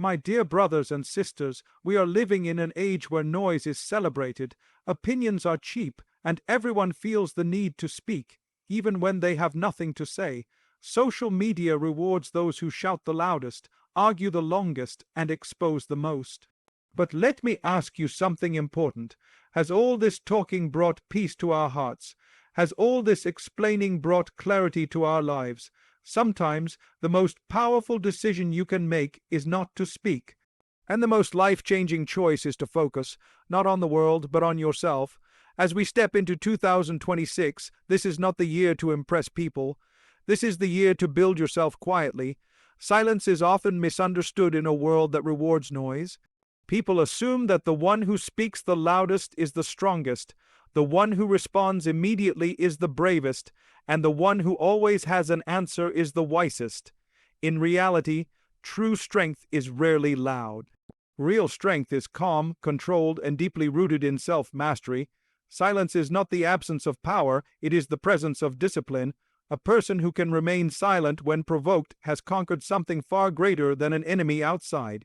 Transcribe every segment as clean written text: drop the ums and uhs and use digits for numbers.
My dear brothers and sisters, we are living in an age where noise is celebrated, opinions are cheap, and everyone feels the need to speak, even when they have nothing to say. Social media rewards those who shout the loudest, argue the longest, and expose the most. But let me ask you something important. Has all this talking brought peace to our hearts? Has all this explaining brought clarity to our lives? Sometimes the most powerful decision you can make is not to speak. And the most life-changing choice is to focus, not on the world, but on yourself. As we step into 2026, this is not the year to impress people. This is the year to build yourself quietly. Silence is often misunderstood in a world that rewards noise. People assume that the one who speaks the loudest is the strongest, the one who responds immediately is the bravest, and the one who always has an answer is the wisest. In reality, true strength is rarely loud. Real strength is calm, controlled, and deeply rooted in self-mastery. Silence is not the absence of power, it is the presence of discipline. A person who can remain silent when provoked has conquered something far greater than an enemy outside.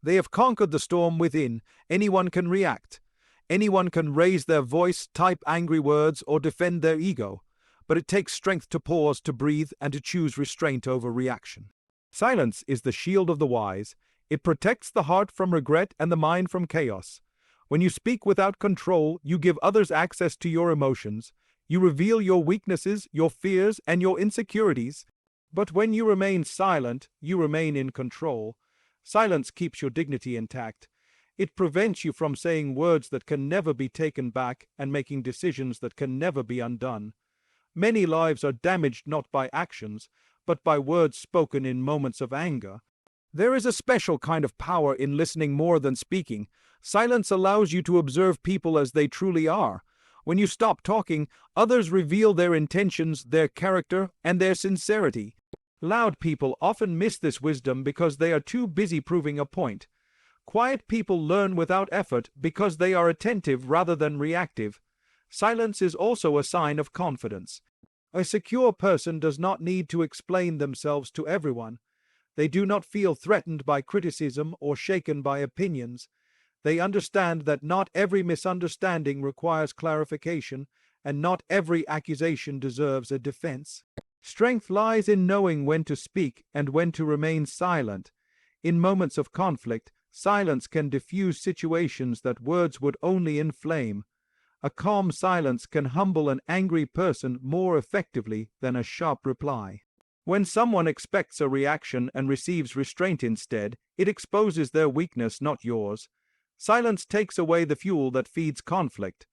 They have conquered the storm within. Anyone can react. Anyone can raise their voice, type angry words, or defend their ego. But it takes strength to pause, to breathe, and to choose restraint over reaction. Silence is the shield of the wise. It protects the heart from regret and the mind from chaos. When you speak without control, you give others access to your emotions. You reveal your weaknesses, your fears, and your insecurities. But when you remain silent, you remain in control. Silence keeps your dignity intact. It prevents you from saying words that can never be taken back and making decisions that can never be undone. Many lives are damaged not by actions, but by words spoken in moments of anger. There is a special kind of power in listening more than speaking. Silence allows you to observe people as they truly are. When you stop talking, others reveal their intentions, their character, and their sincerity. Loud people often miss this wisdom because they are too busy proving a point. Quiet people learn without effort because they are attentive rather than reactive. Silence is also a sign of confidence. A secure person does not need to explain themselves to everyone. They do not feel threatened by criticism or shaken by opinions. They understand that not every misunderstanding requires clarification, and not every accusation deserves a defense. Strength lies in knowing when to speak and when to remain silent. In moments of conflict, silence can diffuse situations that words would only inflame. A calm silence can humble an angry person more effectively than a sharp reply. When someone expects a reaction and receives restraint instead, it exposes their weakness, not yours. Silence takes away the fuel that feeds conflict.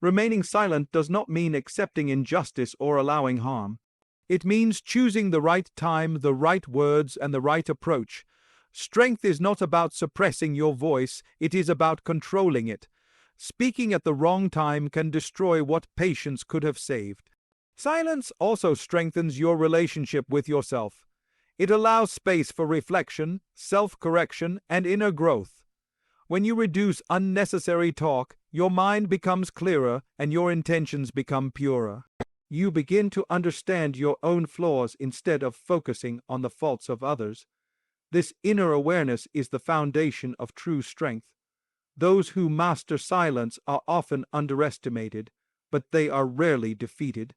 Remaining silent does not mean accepting injustice or allowing harm. It means choosing the right time, the right words, and the right approach. Strength is not about suppressing your voice, it is about controlling it. Speaking at the wrong time can destroy what patience could have saved. Silence also strengthens your relationship with yourself. It allows space for reflection, self-correction, and inner growth. When you reduce unnecessary talk, your mind becomes clearer and your intentions become purer. You begin to understand your own flaws instead of focusing on the faults of others. This inner awareness is the foundation of true strength. Those who master silence are often underestimated, but they are rarely defeated.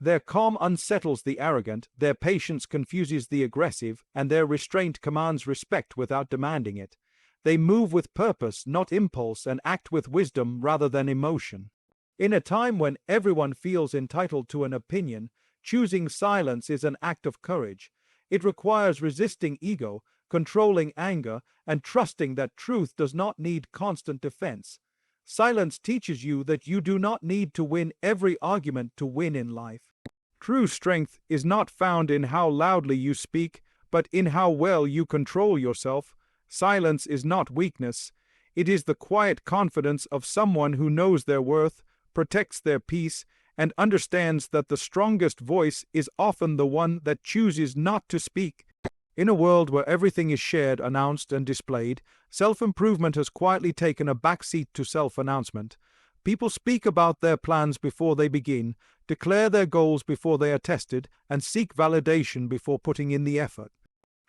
Their calm unsettles the arrogant, their patience confuses the aggressive, and their restraint commands respect without demanding it. They move with purpose, not impulse, and act with wisdom rather than emotion. In a time when everyone feels entitled to an opinion, choosing silence is an act of courage. It requires resisting ego, controlling anger, and trusting that truth does not need constant defense. Silence teaches you that you do not need to win every argument to win in life. True strength is not found in how loudly you speak, but in how well you control yourself. Silence is not weakness. It is the quiet confidence of someone who knows their worth, protects their peace, and understands that the strongest voice is often the one that chooses not to speak. In a world where everything is shared, announced, and displayed, self-improvement has quietly taken a backseat to self-announcement. People speak about their plans before they begin, declare their goals before they are tested, and seek validation before putting in the effort.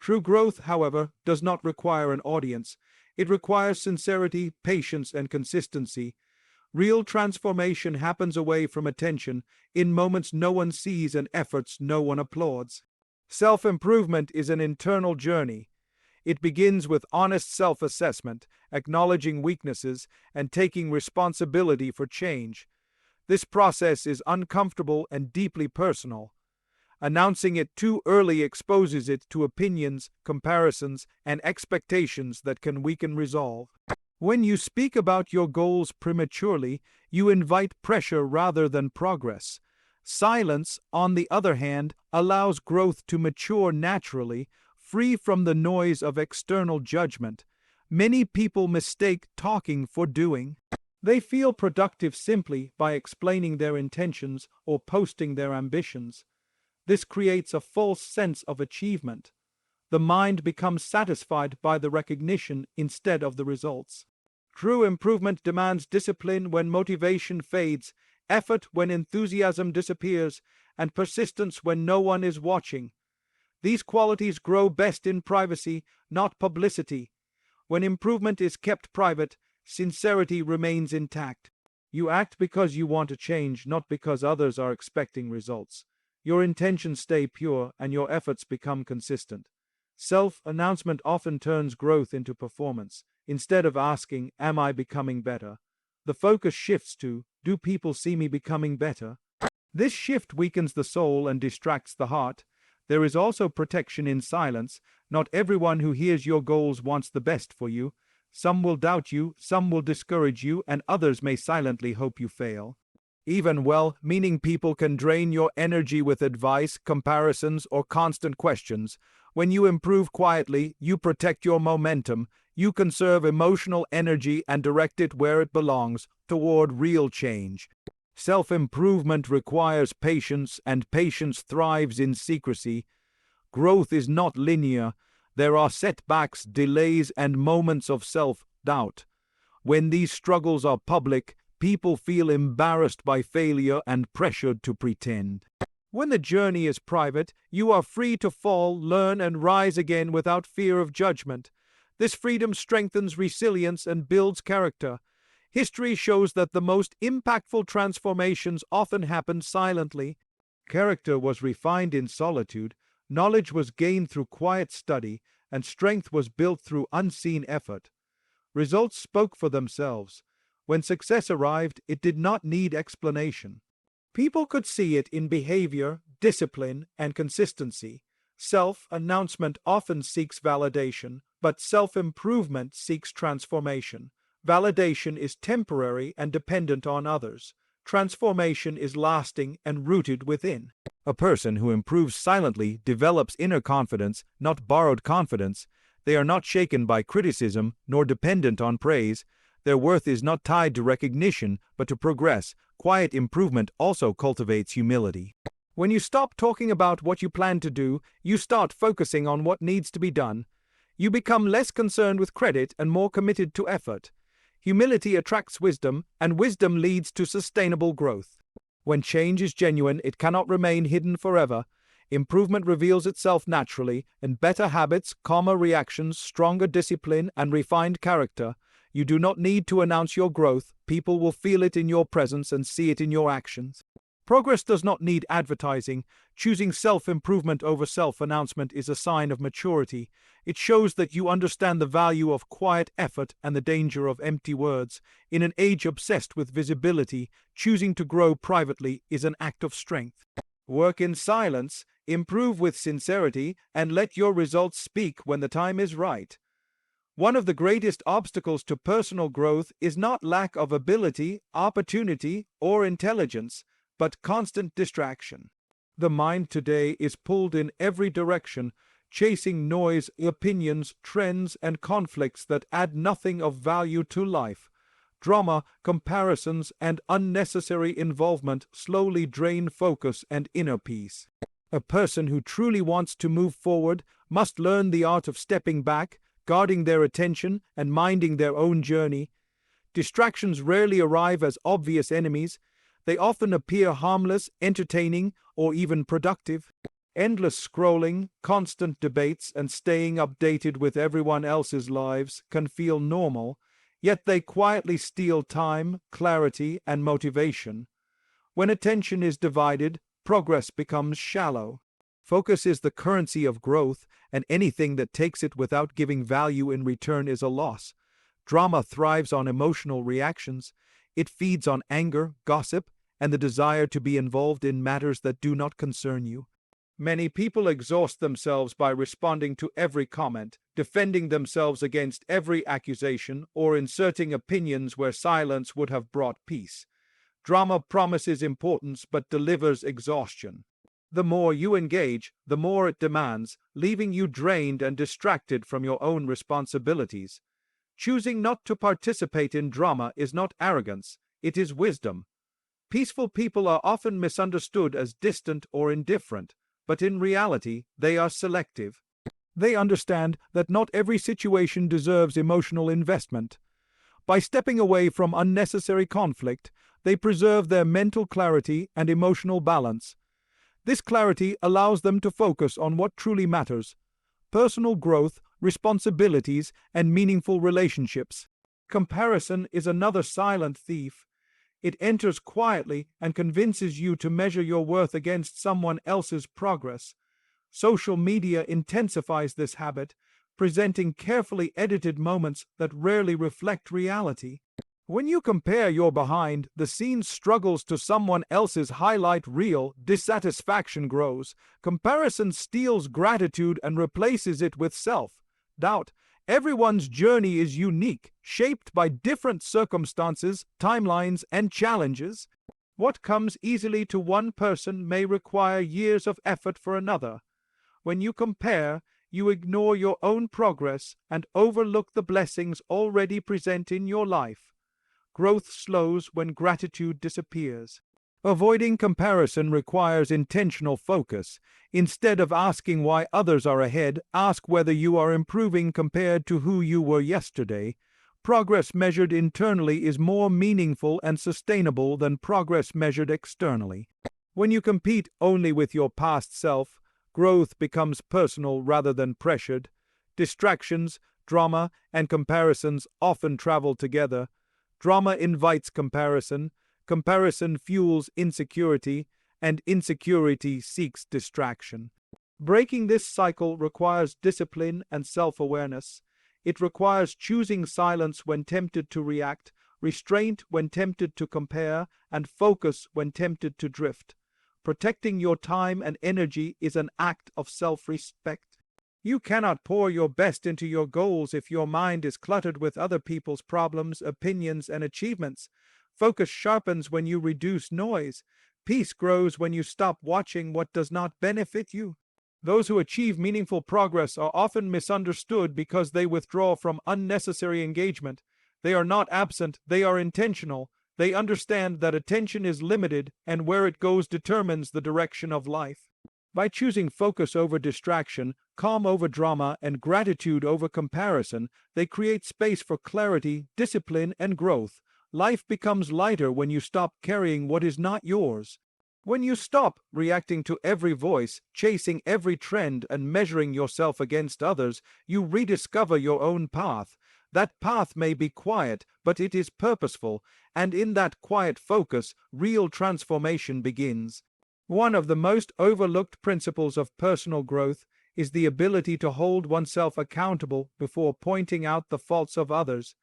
True growth, however, does not require an audience. It requires sincerity, patience, and consistency. Real transformation happens away from attention, in moments no one sees and efforts no one applauds. Self-improvement is an internal journey. It begins with honest self-assessment, acknowledging weaknesses, and taking responsibility for change. This process is uncomfortable and deeply personal. Announcing it too early exposes it to opinions, comparisons, and expectations that can weaken resolve. When you speak about your goals prematurely, you invite pressure rather than progress. Silence, on the other hand, allows growth to mature naturally, free from the noise of external judgment. Many people mistake talking for doing. They feel productive simply by explaining their intentions or posting their ambitions. This creates a false sense of achievement. The mind becomes satisfied by the recognition instead of the results. True improvement demands discipline when motivation fades, effort when enthusiasm disappears, and persistence when no one is watching. These qualities grow best in privacy, not publicity. When improvement is kept private, sincerity remains intact. You act because you want to change, not because others are expecting results. Your intentions stay pure and your efforts become consistent. Self-announcement often turns growth into performance. Instead of asking, "Am I becoming better?" the focus shifts to, "Do people see me becoming better?" This shift weakens the soul and distracts the heart. There is also protection in silence. Not everyone who hears your goals wants the best for you. Some will doubt you, some will discourage you, and others may silently hope you fail. Even well-meaning people can drain your energy with advice, comparisons, or constant questions. When you improve quietly, you protect your momentum. You conserve emotional energy and direct it where it belongs, toward real change. Self-improvement requires patience, and patience thrives in secrecy. Growth is not linear. There are setbacks, delays, and moments of self-doubt. When these struggles are public, people feel embarrassed by failure and pressured to pretend. When the journey is private, you are free to fall, learn, and rise again without fear of judgment. This freedom strengthens resilience and builds character. History shows that the most impactful transformations often happen silently. Character was refined in solitude, knowledge was gained through quiet study, and strength was built through unseen effort. Results spoke for themselves. When success arrived, it did not need explanation. People could see it in behavior, discipline, and consistency. Self-announcement often seeks validation, but self-improvement seeks transformation. Validation is temporary and dependent on others. Transformation is lasting and rooted within. A person who improves silently develops inner confidence, not borrowed confidence. They are not shaken by criticism, nor dependent on praise. Their worth is not tied to recognition, but to progress. Quiet improvement also cultivates humility. When you stop talking about what you plan to do, you start focusing on what needs to be done. You become less concerned with credit and more committed to effort. Humility attracts wisdom, and wisdom leads to sustainable growth. When change is genuine, it cannot remain hidden forever. Improvement reveals itself naturally, and better habits, calmer reactions, stronger discipline, and refined character. You do not need to announce your growth. People will feel it in your presence and see it in your actions. Progress does not need advertising. Choosing self-improvement over self-announcement is a sign of maturity. It shows that you understand the value of quiet effort and the danger of empty words. In an age obsessed with visibility, choosing to grow privately is an act of strength. Work in silence, improve with sincerity, and let your results speak when the time is right. One of the greatest obstacles to personal growth is not lack of ability, opportunity, or intelligence, but constant distraction. The mind today is pulled in every direction, chasing noise, opinions, trends, and conflicts that add nothing of value to life. Drama, comparisons, and unnecessary involvement slowly drain focus and inner peace. A person who truly wants to move forward must learn the art of stepping back, guarding their attention, and minding their own journey. Distractions rarely arrive as obvious enemies. They often appear harmless, entertaining, or even productive. Endless scrolling, constant debates, and staying updated with everyone else's lives can feel normal, yet they quietly steal time, clarity, and motivation. When attention is divided, progress becomes shallow. Focus is the currency of growth, and anything that takes it without giving value in return is a loss. Drama thrives on emotional reactions. It feeds on anger, gossip, and the desire to be involved in matters that do not concern you. Many people exhaust themselves by responding to every comment, defending themselves against every accusation, or inserting opinions where silence would have brought peace. Drama promises importance but delivers exhaustion. The more you engage, the more it demands, leaving you drained and distracted from your own responsibilities. Choosing not to participate in drama is not arrogance, it is wisdom. Peaceful people are often misunderstood as distant or indifferent, but in reality, they are selective. They understand that not every situation deserves emotional investment. By stepping away from unnecessary conflict, they preserve their mental clarity and emotional balance. This clarity allows them to focus on what truly matters: personal growth, responsibilities, and meaningful relationships. Comparison is another silent thief. It enters quietly and convinces you to measure your worth against someone else's progress. Social media intensifies this habit, presenting carefully edited moments that rarely reflect reality. When you compare your behind-the-scenes struggles to someone else's highlight reel, dissatisfaction grows. Comparison steals gratitude and replaces it with self-doubt. Everyone's journey is unique, shaped by different circumstances, timelines, and challenges. What comes easily to one person may require years of effort for another. When you compare, you ignore your own progress and overlook the blessings already present in your life. Growth slows when gratitude disappears. Avoiding comparison requires intentional focus. Instead of asking why others are ahead, ask whether you are improving compared to who you were yesterday. Progress measured internally is more meaningful and sustainable than progress measured externally. When you compete only with your past self, growth becomes personal rather than pressured. Distractions, drama, and comparisons often travel together. Drama invites comparison. Comparison fuels insecurity, and insecurity seeks distraction. Breaking this cycle requires discipline and self-awareness. It requires choosing silence when tempted to react, restraint when tempted to compare, and focus when tempted to drift. Protecting your time and energy is an act of self-respect. You cannot pour your best into your goals if your mind is cluttered with other people's problems, opinions, and achievements. Focus sharpens when you reduce noise. Peace grows when you stop watching what does not benefit you. Those who achieve meaningful progress are often misunderstood because they withdraw from unnecessary engagement. They are not absent, they are intentional. They understand that attention is limited and where it goes determines the direction of life. By choosing focus over distraction, calm over drama, and gratitude over comparison, they create space for clarity, discipline, and growth. Life becomes lighter when you stop carrying what is not yours. When you stop reacting to every voice, chasing every trend, and measuring yourself against others, you rediscover your own path. That path may be quiet, but it is purposeful, and in that quiet focus, real transformation begins. One of the most overlooked principles of personal growth is the ability to hold oneself accountable before pointing out the faults of others.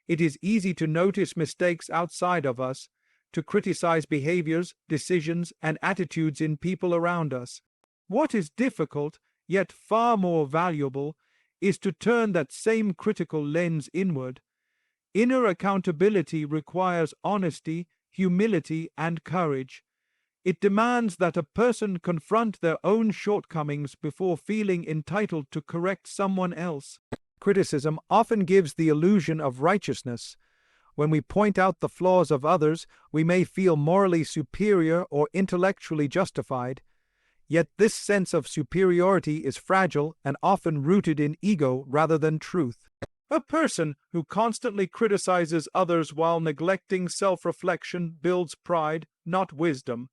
It is easy to notice mistakes outside of us, to criticize behaviors, decisions, and attitudes in people around us. What is difficult, yet far more valuable, is to turn that same critical lens inward. Inner accountability requires honesty, humility, and courage. It demands that a person confront their own shortcomings before feeling entitled to correct someone else. Criticism often gives the illusion of righteousness. When we point out the flaws of others, we may feel morally superior or intellectually justified. Yet this sense of superiority is fragile and often rooted in ego rather than truth. A person who constantly criticizes others while neglecting self-reflection builds pride, not wisdom.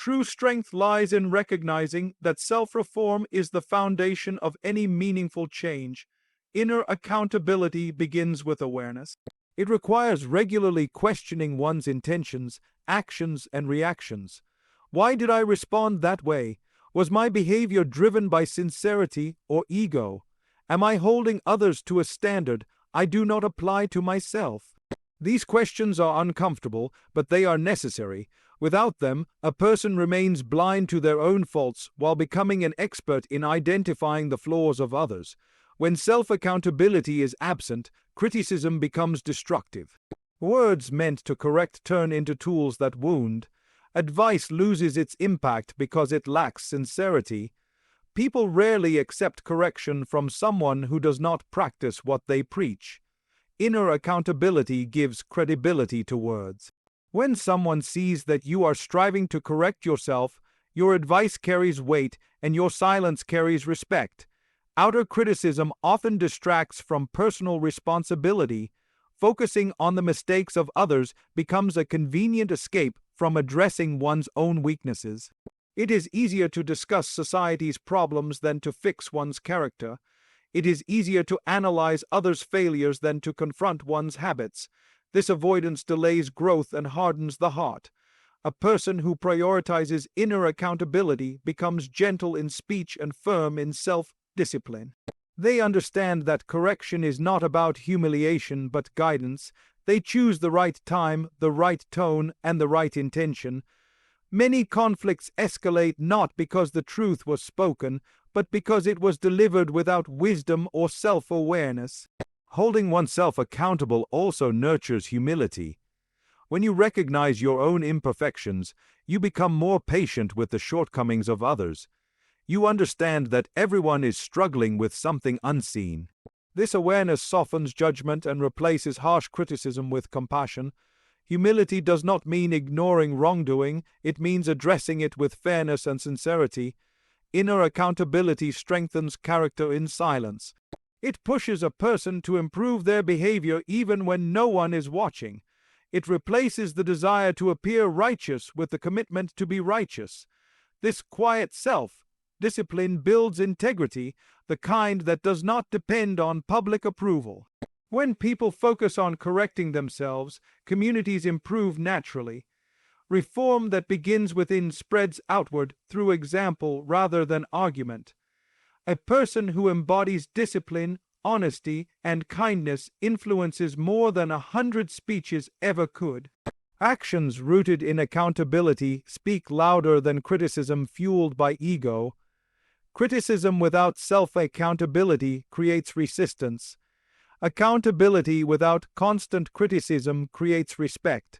True strength lies in recognizing that self-reform is the foundation of any meaningful change. Inner accountability begins with awareness. It requires regularly questioning one's intentions, actions, and reactions. Why did I respond that way? Was my behavior driven by sincerity or ego? Am I holding others to a standard I do not apply to myself? These questions are uncomfortable, but they are necessary. Without them, a person remains blind to their own faults while becoming an expert in identifying the flaws of others. When self-accountability is absent, criticism becomes destructive. Words meant to correct turn into tools that wound. Advice loses its impact because it lacks sincerity. People rarely accept correction from someone who does not practice what they preach. Inner accountability gives credibility to words. When someone sees that you are striving to correct yourself, your advice carries weight and your silence carries respect. Outer criticism often distracts from personal responsibility. Focusing on the mistakes of others becomes a convenient escape from addressing one's own weaknesses. It is easier to discuss society's problems than to fix one's character. It is easier to analyze others' failures than to confront one's habits. This avoidance delays growth and hardens the heart. A person who prioritizes inner accountability becomes gentle in speech and firm in self-discipline. They understand that correction is not about humiliation but guidance. They choose the right time, the right tone, and the right intention. Many conflicts escalate not because the truth was spoken, but because it was delivered without wisdom or self-awareness. Holding oneself accountable also nurtures humility. When you recognize your own imperfections, you become more patient with the shortcomings of others. You understand that everyone is struggling with something unseen. This awareness softens judgment and replaces harsh criticism with compassion. Humility does not mean ignoring wrongdoing, it means addressing it with fairness and sincerity. Inner accountability strengthens character in silence. It pushes a person to improve their behavior even when no one is watching. It replaces the desire to appear righteous with the commitment to be righteous. This quiet self-discipline builds integrity, the kind that does not depend on public approval. When people focus on correcting themselves, communities improve naturally. Reform that begins within spreads outward through example rather than argument. A person who embodies discipline, honesty, and kindness influences more than 100 speeches ever could. Actions rooted in accountability speak louder than criticism fueled by ego. Criticism without self-accountability creates resistance. Accountability without constant criticism creates respect.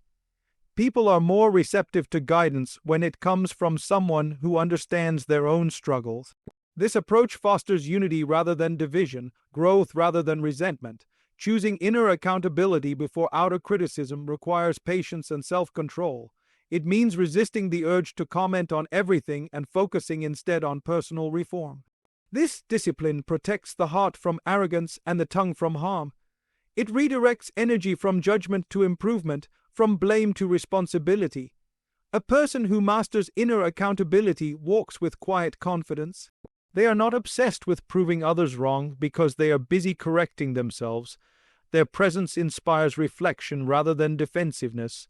People are more receptive to guidance when it comes from someone who understands their own struggles. This approach fosters unity rather than division, growth rather than resentment. Choosing inner accountability before outer criticism requires patience and self-control. It means resisting the urge to comment on everything and focusing instead on personal reform. This discipline protects the heart from arrogance and the tongue from harm. It redirects energy from judgment to improvement, from blame to responsibility. A person who masters inner accountability walks with quiet confidence. They are not obsessed with proving others wrong because they are busy correcting themselves. Their presence inspires reflection rather than defensiveness.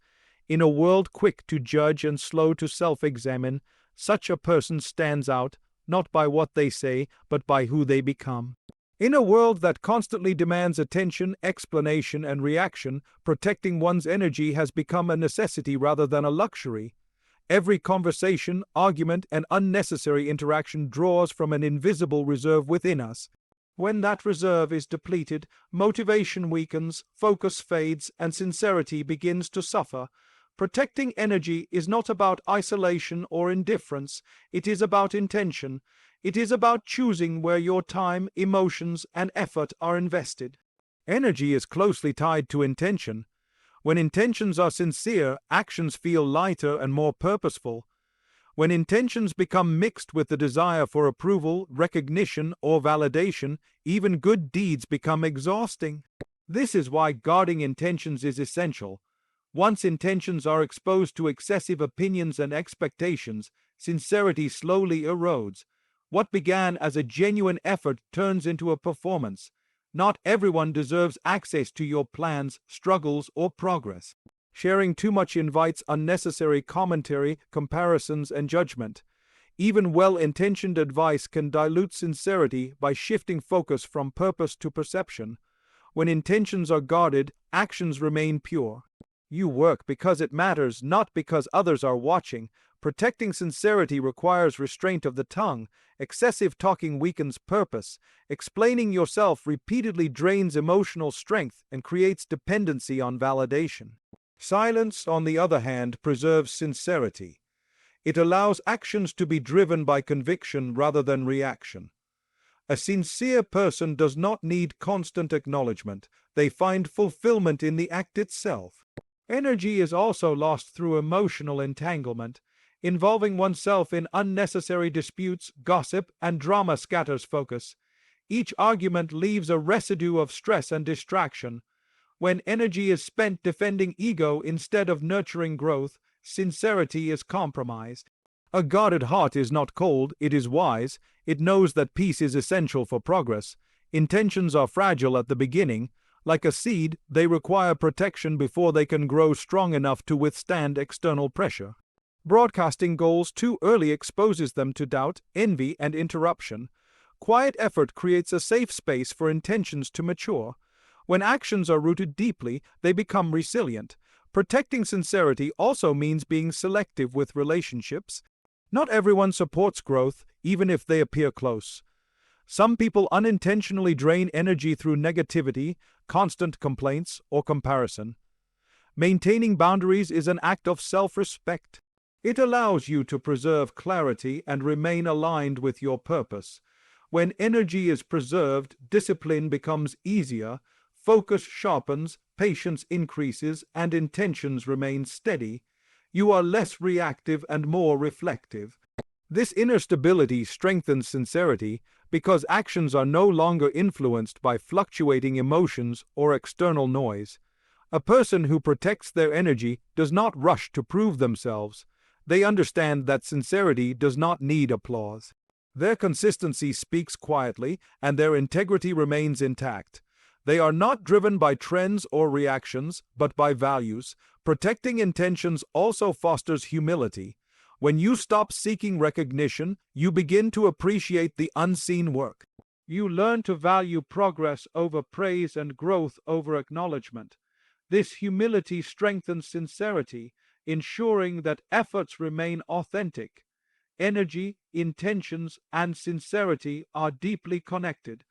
In a world quick to judge and slow to self-examine, such a person stands out, not by what they say, but by who they become. In a world that constantly demands attention, explanation, and reaction, protecting one's energy has become a necessity rather than a luxury. Every conversation, argument, and unnecessary interaction draws from an invisible reserve within us. When that reserve is depleted, motivation weakens, focus fades, and sincerity begins to suffer. Protecting energy is not about isolation or indifference, it is about intention. It is about choosing where your time, emotions, and effort are invested. Energy is closely tied to intention. When intentions are sincere, actions feel lighter and more purposeful. When intentions become mixed with the desire for approval, recognition, or validation, even good deeds become exhausting. This is why guarding intentions is essential. Once intentions are exposed to excessive opinions and expectations, sincerity slowly erodes. What began as a genuine effort turns into a performance. Not everyone deserves access to your plans, struggles, or progress. Sharing too much invites unnecessary commentary, comparisons, and judgment. Even well-intentioned advice can dilute sincerity by shifting focus from purpose to perception. When intentions are guarded, actions remain pure. You work because it matters, not because others are watching. Protecting sincerity requires restraint of the tongue. Excessive talking weakens purpose. Explaining yourself repeatedly drains emotional strength and creates dependency on validation. Silence, on the other hand, preserves sincerity. It allows actions to be driven by conviction rather than reaction. A sincere person does not need constant acknowledgement. They find fulfillment in the act itself. Energy is also lost through emotional entanglement. Involving oneself in unnecessary disputes, gossip, and drama scatters focus. Each argument leaves a residue of stress and distraction. When energy is spent defending ego instead of nurturing growth, sincerity is compromised. A guarded heart is not cold, it is wise. It knows that peace is essential for progress. Intentions are fragile at the beginning. Like a seed, they require protection before they can grow strong enough to withstand external pressure. Broadcasting goals too early exposes them to doubt, envy, and interruption. Quiet effort creates a safe space for intentions to mature. When actions are rooted deeply, they become resilient. Protecting sincerity also means being selective with relationships. Not everyone supports growth, even if they appear close. Some people unintentionally drain energy through negativity, constant complaints, or comparison. Maintaining boundaries is an act of self-respect. It allows you to preserve clarity and remain aligned with your purpose. When energy is preserved, discipline becomes easier, focus sharpens, patience increases, and intentions remain steady. You are less reactive and more reflective. This inner stability strengthens sincerity because actions are no longer influenced by fluctuating emotions or external noise. A person who protects their energy does not rush to prove themselves. They understand that sincerity does not need applause. Their consistency speaks quietly, and their integrity remains intact. They are not driven by trends or reactions, but by values. Protecting intentions also fosters humility. When you stop seeking recognition, you begin to appreciate the unseen work. You learn to value progress over praise and growth over acknowledgement. This humility strengthens sincerity, ensuring that efforts remain authentic. Energy, intentions, and sincerity are deeply connected.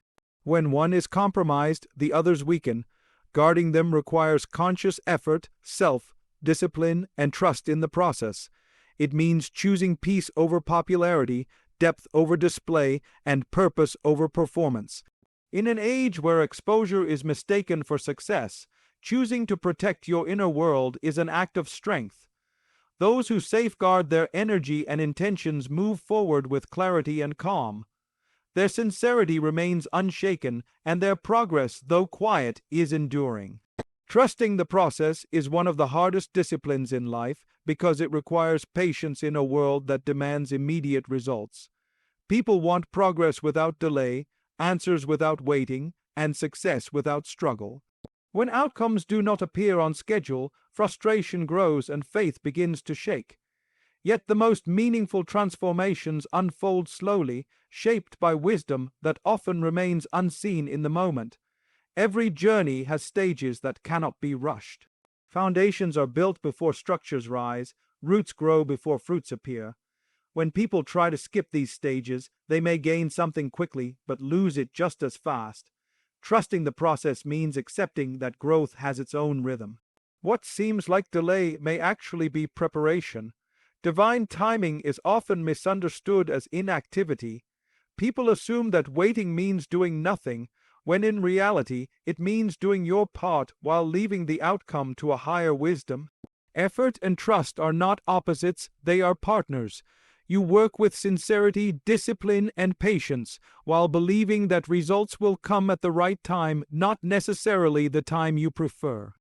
When one is compromised, the others weaken. Guarding them requires conscious effort, self-discipline, and trust in the process. It means choosing peace over popularity, depth over display, and purpose over performance. In an age where exposure is mistaken for success, choosing to protect your inner world is an act of strength. Those who safeguard their energy and intentions move forward with clarity and calm. Their sincerity remains unshaken, and their progress, though quiet, is enduring. Trusting the process is one of the hardest disciplines in life because it requires patience in a world that demands immediate results. People want progress without delay, answers without waiting, and success without struggle. When outcomes do not appear on schedule, frustration grows and faith begins to shake. Yet the most meaningful transformations unfold slowly, shaped by wisdom that often remains unseen in the moment. Every journey has stages that cannot be rushed. Foundations are built before structures rise, roots grow before fruits appear. When people try to skip these stages, they may gain something quickly but lose it just as fast. Trusting the process means accepting that growth has its own rhythm. What seems like delay may actually be preparation. Divine timing is often misunderstood as inactivity. People assume that waiting means doing nothing, when in reality it means doing your part while leaving the outcome to a higher wisdom. Effort and trust are not opposites, they are partners. You work with sincerity, discipline, and patience, while believing that results will come at the right time, not necessarily the time you prefer.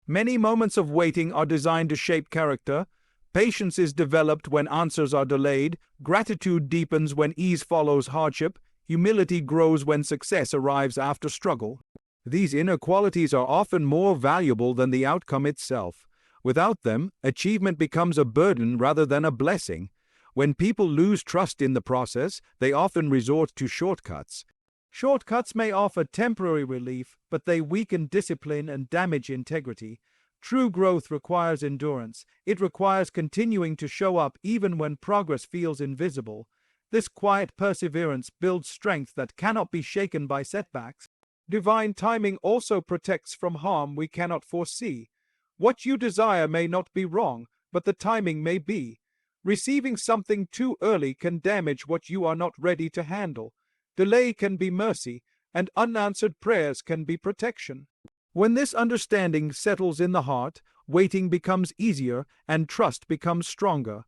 Many moments of waiting are designed to shape character. Patience is developed when answers are delayed, gratitude deepens when ease follows hardship, humility grows when success arrives after struggle. These inner qualities are often more valuable than the outcome itself. Without them, achievement becomes a burden rather than a blessing. When people lose trust in the process, they often resort to shortcuts. Shortcuts may offer temporary relief, but they weaken discipline and damage integrity. True growth requires endurance. It requires continuing to show up even when progress feels invisible. This quiet perseverance builds strength that cannot be shaken by setbacks. Divine timing also protects from harm we cannot foresee. What you desire may not be wrong, but the timing may be. Receiving something too early can damage what you are not ready to handle. Delay can be mercy, and unanswered prayers can be protection. When this understanding settles in the heart, waiting becomes easier and trust becomes stronger.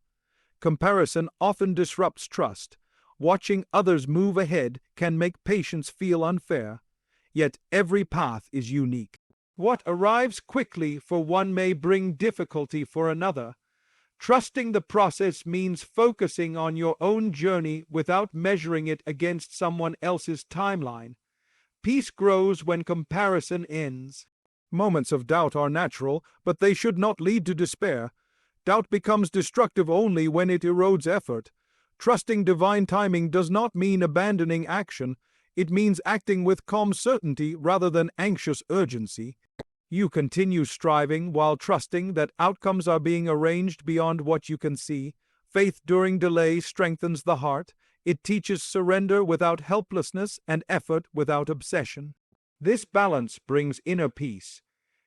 Comparison often disrupts trust. Watching others move ahead can make patience feel unfair. Yet every path is unique. What arrives quickly for one may bring difficulty for another. Trusting the process means focusing on your own journey without measuring it against someone else's timeline. Peace grows when comparison ends. Moments of doubt are natural, but they should not lead to despair. Doubt becomes destructive only when it erodes effort. Trusting divine timing does not mean abandoning action. It means acting with calm certainty rather than anxious urgency. You continue striving while trusting that outcomes are being arranged beyond what you can see. Faith during delay strengthens the heart. It teaches surrender without helplessness and effort without obsession. This balance brings inner peace.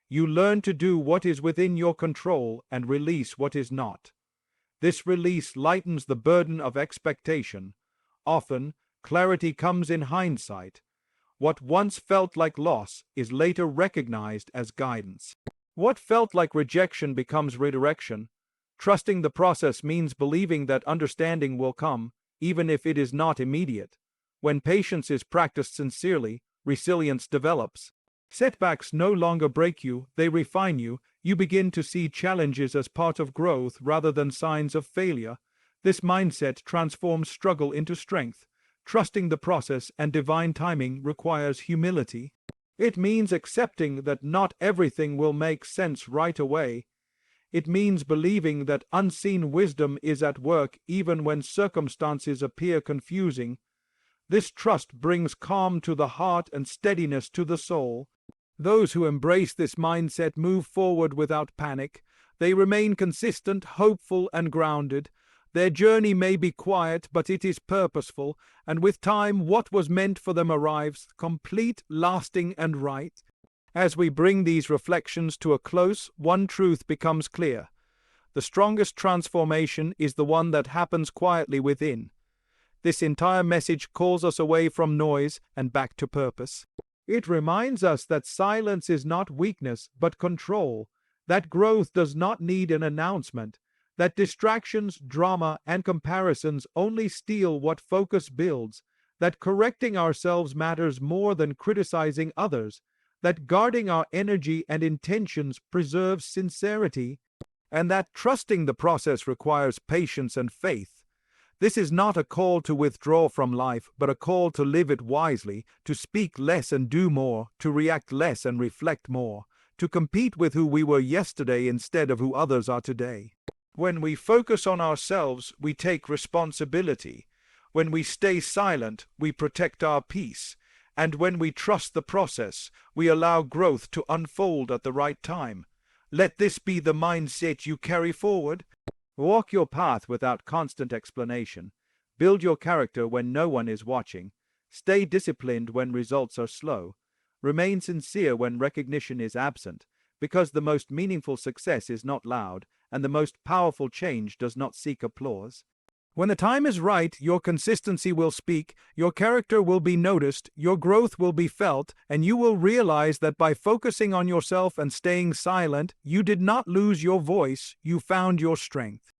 You learn to do what is within your control and release what is not. This release lightens the burden of expectation. Often, clarity comes in hindsight. What once felt like loss is later recognized as guidance. What felt like rejection becomes redirection. Trusting the process means believing that understanding will come, even if it is not immediate. When patience is practiced sincerely, resilience develops. Setbacks no longer break you, they refine you. You begin to see challenges as part of growth rather than signs of failure. This mindset transforms struggle into strength. Trusting the process and divine timing requires humility. It means accepting that not everything will make sense right away. It means believing that unseen wisdom is at work even when circumstances appear confusing. This trust brings calm to the heart and steadiness to the soul. Those who embrace this mindset move forward without panic. They remain consistent, hopeful, and grounded. Their journey may be quiet, but it is purposeful, and with time what was meant for them arrives, complete, lasting, and right. As we bring these reflections to a close, one truth becomes clear. The strongest transformation is the one that happens quietly within. This entire message calls us away from noise and back to purpose. It reminds us that silence is not weakness, but control, that growth does not need an announcement, that distractions, drama, and comparisons only steal what focus builds, that correcting ourselves matters more than criticizing others, that guarding our energy and intentions preserves sincerity, and that trusting the process requires patience and faith. This is not a call to withdraw from life, but a call to live it wisely, to speak less and do more, to react less and reflect more, to compete with who we were yesterday instead of who others are today. When we focus on ourselves, we take responsibility. When we stay silent, we protect our peace. And when we trust the process, we allow growth to unfold at the right time. Let this be the mindset you carry forward. Walk your path without constant explanation. Build your character when no one is watching. Stay disciplined when results are slow. Remain sincere when recognition is absent, because the most meaningful success is not loud, and the most powerful change does not seek applause. When the time is right, your consistency will speak, your character will be noticed, your growth will be felt, and you will realize that by focusing on yourself and staying silent, you did not lose your voice, you found your strength.